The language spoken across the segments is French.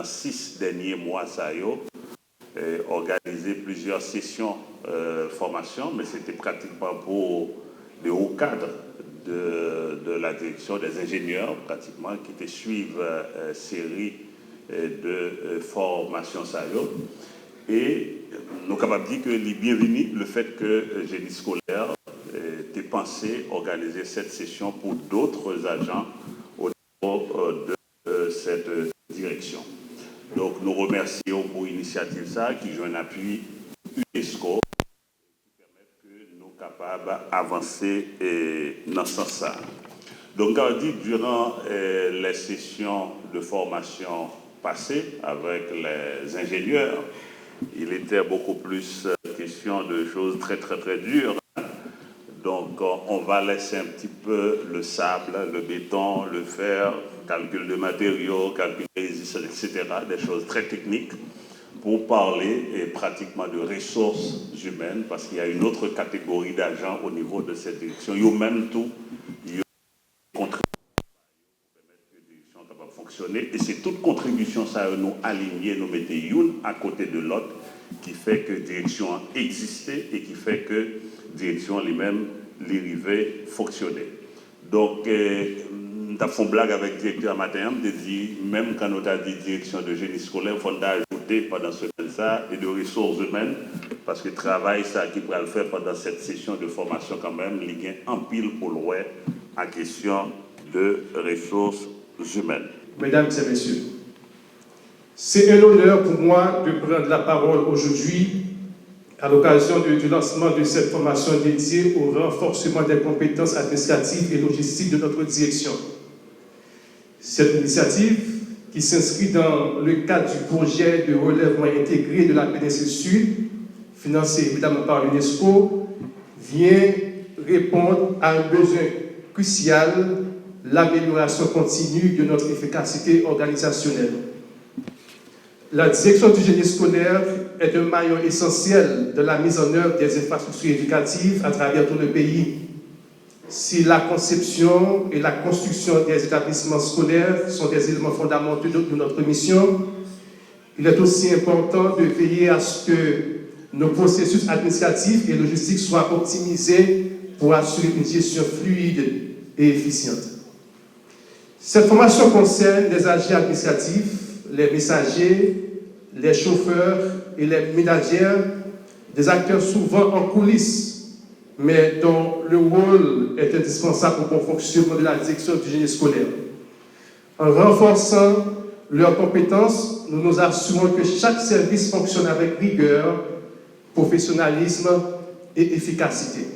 dans 6 derniers mois, ça y est, organisé plusieurs sessions formation, mais c'était pratiquement pour les hauts cadres de la direction des ingénieurs, pratiquement, qui te suivent série de formations, ça y est. Et nous sommes capables de dire que les bienvenus, le fait que génie scolaire ait pensé organiser cette session pour d'autres agents au niveau de cette direction. Donc nous remercions pour l'initiative ça qui joue un appui UNESCO qui permet que nous sommes capables d'avancer dans ce sens-là. Donc on dit durant les sessions de formation passées avec les ingénieurs, il était beaucoup plus question de choses très dures. Donc on va laisser un petit peu le sable, le béton, le fer, calcul de matériaux, calcul de résistance, etc., des choses très techniques pour parler pratiquement de ressources humaines, parce qu'il y a une autre catégorie d'agents au niveau de cette direction. Ils ont même tout, ils ont contribué pour permettre que la direction soit capable de fonctionner. Et c'est toute contribution, ça nous aligner, nous mettre une à côté de l'autre, qui fait que la direction a existé et qui fait que la direction elle-même l'arrivée fonctionner. Donc, nous avons fait une blague avec le directeur matin, de dire, même quand nous avons dit direction de génie scolaire, il faut ajouter pendant ce temps-là et de ressources humaines, parce que le travail ça qui pourra le faire pendant cette session de formation quand même, il y a un pile pour loin en question de ressources humaines. Mesdames et messieurs, c'est un honneur pour moi de prendre la parole aujourd'hui à l'occasion du lancement de cette formation dédiée au renforcement des compétences administratives et logistiques de notre direction. Cette initiative, qui s'inscrit dans le cadre du projet de relèvement intégré de la péninsule Sud, financé évidemment par l'UNESCO, vient répondre à un besoin crucial, l'amélioration continue de notre efficacité organisationnelle. La direction du génie scolaire est un maillon essentiel de la mise en œuvre des infrastructures éducatives à travers tout le pays. Si la conception et la construction des établissements scolaires sont des éléments fondamentaux de notre mission, il est aussi important de veiller à ce que nos processus administratifs et logistiques soient optimisés pour assurer une gestion fluide et efficiente. Cette formation concerne les agents administratifs, les messagers, les chauffeurs et les ménagères, des acteurs souvent en coulisses, mais dont le rôle est indispensable au bon fonctionnement de la direction du génie scolaire. En renforçant leurs compétences, nous nous assurons que chaque service fonctionne avec rigueur, professionnalisme et efficacité.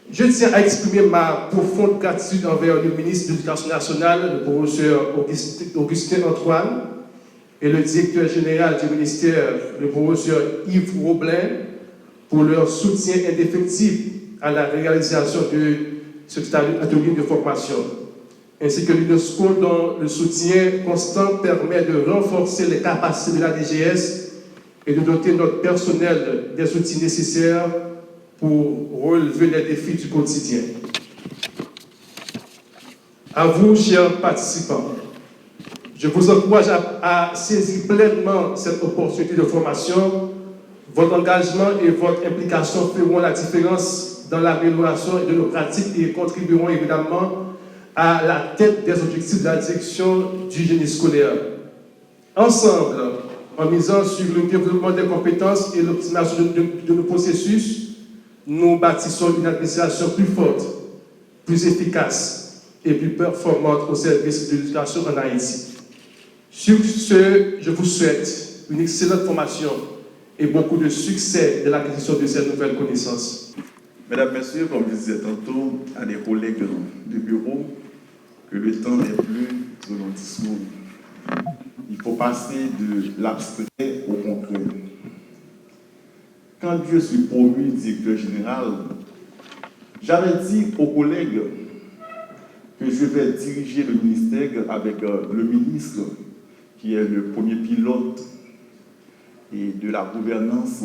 Je tiens à exprimer ma profonde gratitude envers le ministre de l'Éducation nationale, le professeur Augustin Antoine, et le directeur général du ministère, le professeur Yves Roblin, pour leur soutien indéfectible à la réalisation de cet atelier de formation, ainsi que l'UNESCO dont le soutien constant permet de renforcer les capacités de la DGS et de doter notre personnel des outils nécessaires pour relever les défis du quotidien. À vous, chers participants, je vous encourage à saisir pleinement cette opportunité de formation. Votre engagement et votre implication feront la différence dans l'amélioration de nos pratiques et contribueront évidemment à la tête des objectifs de la direction du génie scolaire. Ensemble, en misant sur le développement des compétences et l'optimisation de nos processus, nous bâtissons une administration plus forte, plus efficace et plus performante au service de l'éducation en Haïti. Sur ce, je vous souhaite une excellente formation et beaucoup de succès de l'acquisition de ces nouvelles connaissances. Mesdames, Messieurs, comme je disais tantôt à des collègues de bureau, que le temps n'est plus de nos discours. Il faut passer de l'abstrait au concret. Quand je suis promu directeur général, j'avais dit aux collègues que je vais diriger le ministère avec le ministre qui est le premier pilote et de la gouvernance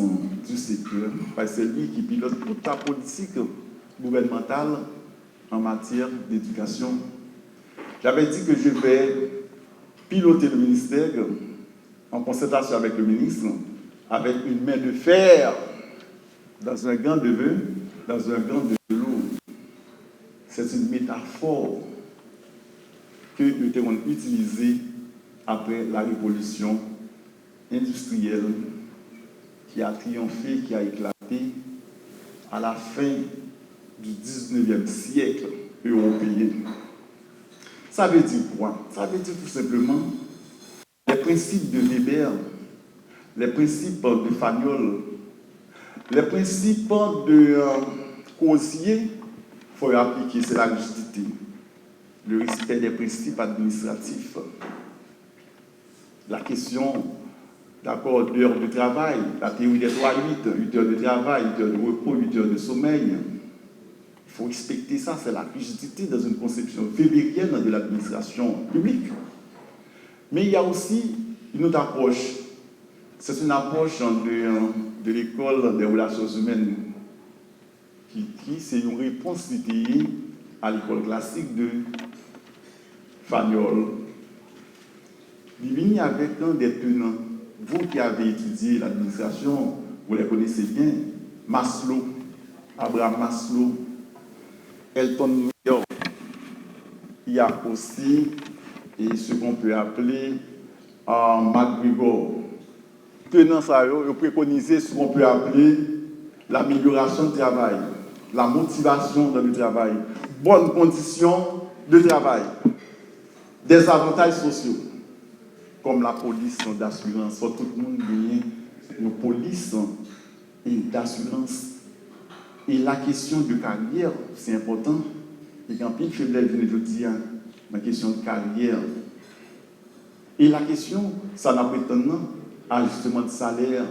du secteur, parce que c'est lui qui pilote toute la politique gouvernementale en matière d'éducation. J'avais dit que je vais piloter le ministère en concertation avec le ministre, avec une main de fer dans un gant de vin, dans un gant de velours. C'est une métaphore que nous avons utilisée après la révolution industrielle qui a triomphé, qui a éclaté à la fin du 19e siècle européen. Ça veut dire quoi? Ça veut dire tout simplement les principes de Weber, les principes de Fagnol, les principes de Crozier, il faut appliquer, c'est la rigidité, le respect des principes administratifs, la question d'accord d'heures de travail, la théorie des 3-8, 8 heures de travail, 8 heures de repos, 8 heures de sommeil. Il faut respecter ça, c'est la rigidité dans une conception weberienne de l'administration publique. Mais il y a aussi une autre approche. C'est une approche de l'école des relations humaines qui c'est une réponse liée à l'école classique de Fagnol. Il vient avec un des tenants. Vous qui avez étudié l'administration, vous les connaissez bien, Maslow, Abraham Maslow, Elton Mayer. Il y a aussi ce qu'on peut appeler McGregor. Tenant ça, il préconisé ce qu'on peut appeler l'amélioration du travail, la motivation dans le travail, bonnes conditions de travail, des avantages sociaux, comme la police d'assurance. Tout le monde gagne une police d'assurance. Et la question de carrière, c'est important. Et quand il fait je dis, la question de carrière. Et la question, ça n'a pas étonnant, ajustement de salaire,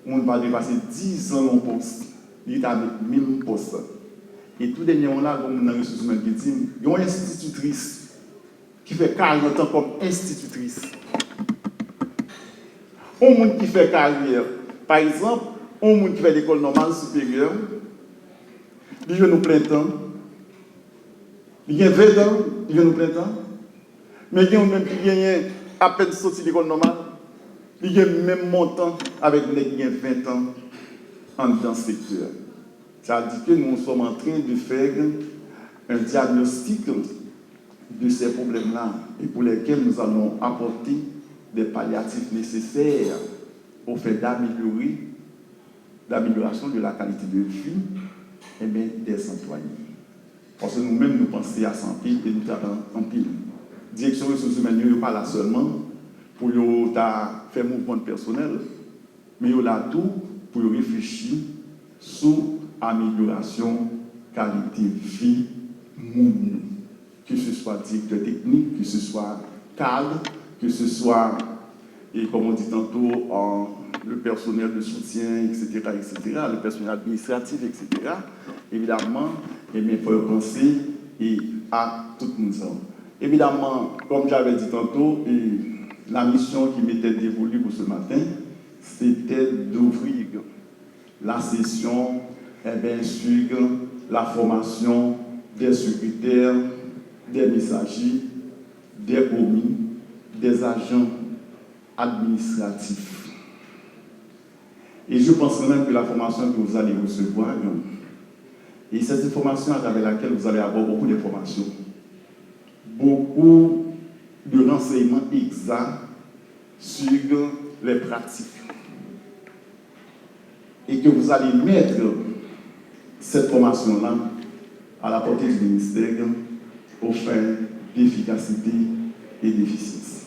on va dépasser 10 ans en poste. Il est avec le même poste. Et tout dernièrement là, comme on a ressources humaines qui dit, il y a une institutrice qui fait 40 ans comme institutrice. Un monde qui fait carrière, par exemple, un monde qui fait l'école normale supérieure, il vient au plein temps, il y a 20 ans, il vient au plein temps, mais il y a même qui vient à peine sorti de l'école normale, il y a le même montant avec les qui ont 20 ans dans ce secteur. Ça veut dire que nous sommes en train de faire un diagnostic de ces problèmes-là et pour lesquels nous allons apporter des palliatifs nécessaires au fait d'amélioration de la qualité de vie des employés. Parce que nous-mêmes, nous pensons à 100 piles et nous travaillons en pile. Direction ressources humaines, nous n'est pas là seulement pour faire mouvement personnel, mais nous là tout pour réfléchir sur l'amélioration qualité de vie, que ce soit directeur technique, que ce soit cadre, que ce soit, et comme on dit tantôt, le personnel de soutien, etc., le personnel administratif, etc. Évidemment, il faut penser à tout le monde. Évidemment, comme j'avais dit tantôt, la mission qui m'était dévolue pour ce matin, c'était d'ouvrir la session, sur la formation des secrétaires, des messagers, des commis, des agents administratifs. Et je pense même que la formation que vous allez recevoir, et cette formation à travers laquelle vous allez avoir beaucoup d'informations, beaucoup de renseignements exacts sur les pratiques. Et que vous allez mettre cette formation-là à la portée du ministère aux fins d'efficacité et d'efficience.